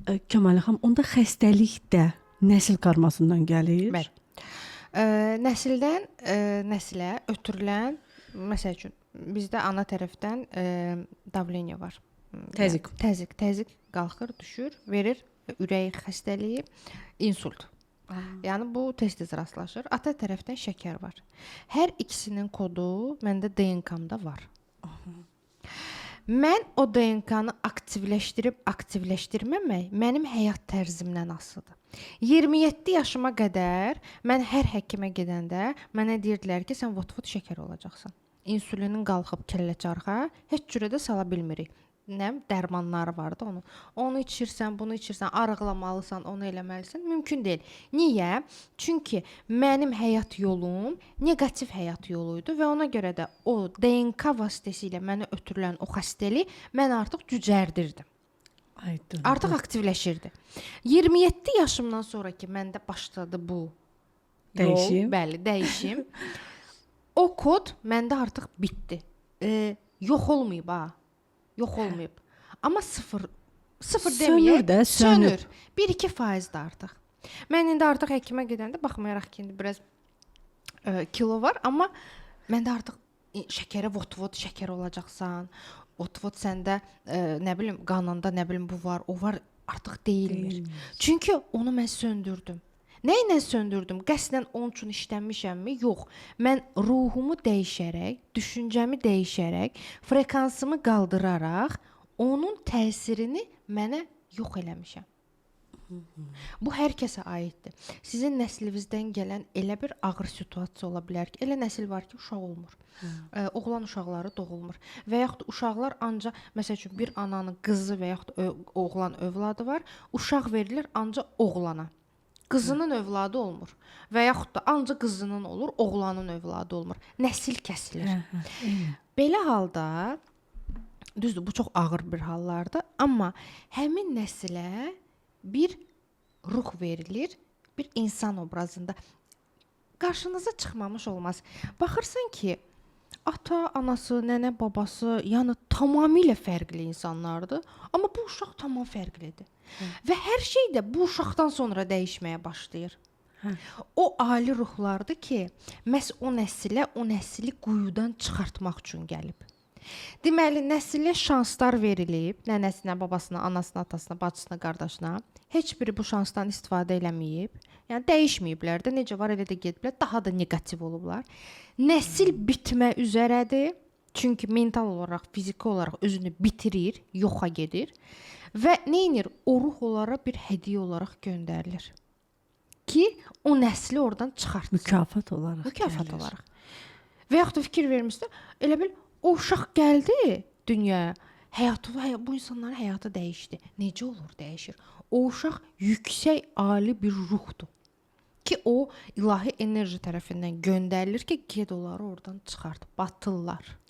Kəmalə xanım, onda xəstəlik də nəsil qarmasından gəlir. Bəli. Nəsildən nəsilə ötürülən, məsəl üçün bizdə ana tərəfdən davleniya var. Təzyiq. Təzyiq qalxır, düşür, verir ürək xəstəliyi, insult. Yəni bu tez-tez rastlaşır. Ata tərəfdən şəkər var. Hər ikisinin kodu məndə DNK-mda var. Mən o DNK-nı aktivləşdirməmək mənim həyat tərzimdən asılıdır. 27 yaşıma qədər mən hər həkimə gedəndə mənə deyirdilər ki, sən vot-vot şəkər olacaqsan. İnsulinin qalxıb kəllə-çarxa heç cürə də sala bilmirik. Nə dərmanları vardı onun. Onu içirsən, bunu içirsən, arıqlamalısan, onu eləməlisən. Mümkün deyil. Niyə? Çünki mənim həyat yolum neqativ həyat yoluydu və ona görə də o DNK vasitəsilə mənə ötürülən o xəstəlik mən artıq cücərdirdim. Aydın. Artıq aktivləşirdi. 27 yaşımdan sonra ki, məndə başladı bu Dəyişim. Yol, bəli, dəyişim. O kod məndə artıq bitdi. Yox olmayıb ha. Yox olmayıb. Amma sıfır deməyək, sönür. 1-2% da artıq. Mən indi artıq həkimə gedəndə baxmayaraq ki, indi biraz kilo var, amma məndə artıq şəkərə vot-vot şəkər olacaqsan. Vot-vot səndə nə bilim qanında nə bilim bu var, o var artıq deyilmir. Çünki onu mən söndürdüm. Nə ilə söndürdüm? Qəsdən onun üçün işlənmişəmmi? Yox. Mən ruhumu dəyişərək, düşüncəmi dəyişərək, frekansımı qaldıraraq onun təsirini mənə yox eləmişəm. Bu hər kəsə aiddir. Sizin nəslinizdən gələn elə bir ağır situasiya ola bilər ki, elə nəsil var ki, uşaq olmur. Oğlan uşaqları doğulmur. Və yaxud uşaqlar ancaq, məsəl üçün bir ananın qızı və yaxud oğlan övladı var, uşaq verilir ancaq oğlana. Qızının övladı olmur və yaxud da ancaq qızının olur, oğlanın övladı olmur. Nəsil kəsilir. Belə halda, düzdür, bu çox ağır bir hallardır, amma həmin nəsilə bir ruh verilir, bir insan obrazında. Qarşınıza çıxmamış olmaz. Baxırsan ki, ata, anası, nənə, babası, yəni tamamilə fərqli insanlardır, amma bu uşaq tamam fərqlidir. Və hər şey də bu uşaqdan sonra dəyişməyə başlayır. O ali ruhlardır ki, məhz o nəsilə, o nəsli quyudan çıxartmaq üçün gəlib. Deməli, nəsilə şanslar verilib, nənəsinə, babasına, anasına, atasına, bacısına, qardaşına. Heç biri bu şansdan istifadə eləməyib. Yəni dəyişməyiblər də, necə var elə də gediblər, daha da neqativ olublar. Nəsil bitmə üzərədir. Çünki mental olaraq, fiziki olaraq özünü bitirir, yoxa gedir. Və neynir? O ruh olaraq bir hədiyyə olaraq göndərilir. Ki, o nəsli oradan çıxartsın. Mükafat olaraq. Mükafat olaraq. Və yaxud da fikir vermişsə, elə bil o uşaq gəldi dünyaya. Bu insanların həyatı dəyişdi. Necə olur dəyişir? O uşaq yüksək, ali bir ruhdur. Ki, o ilahi enerji tərəfindən göndərilir ki, ged onları oradan çıxart, batırlar.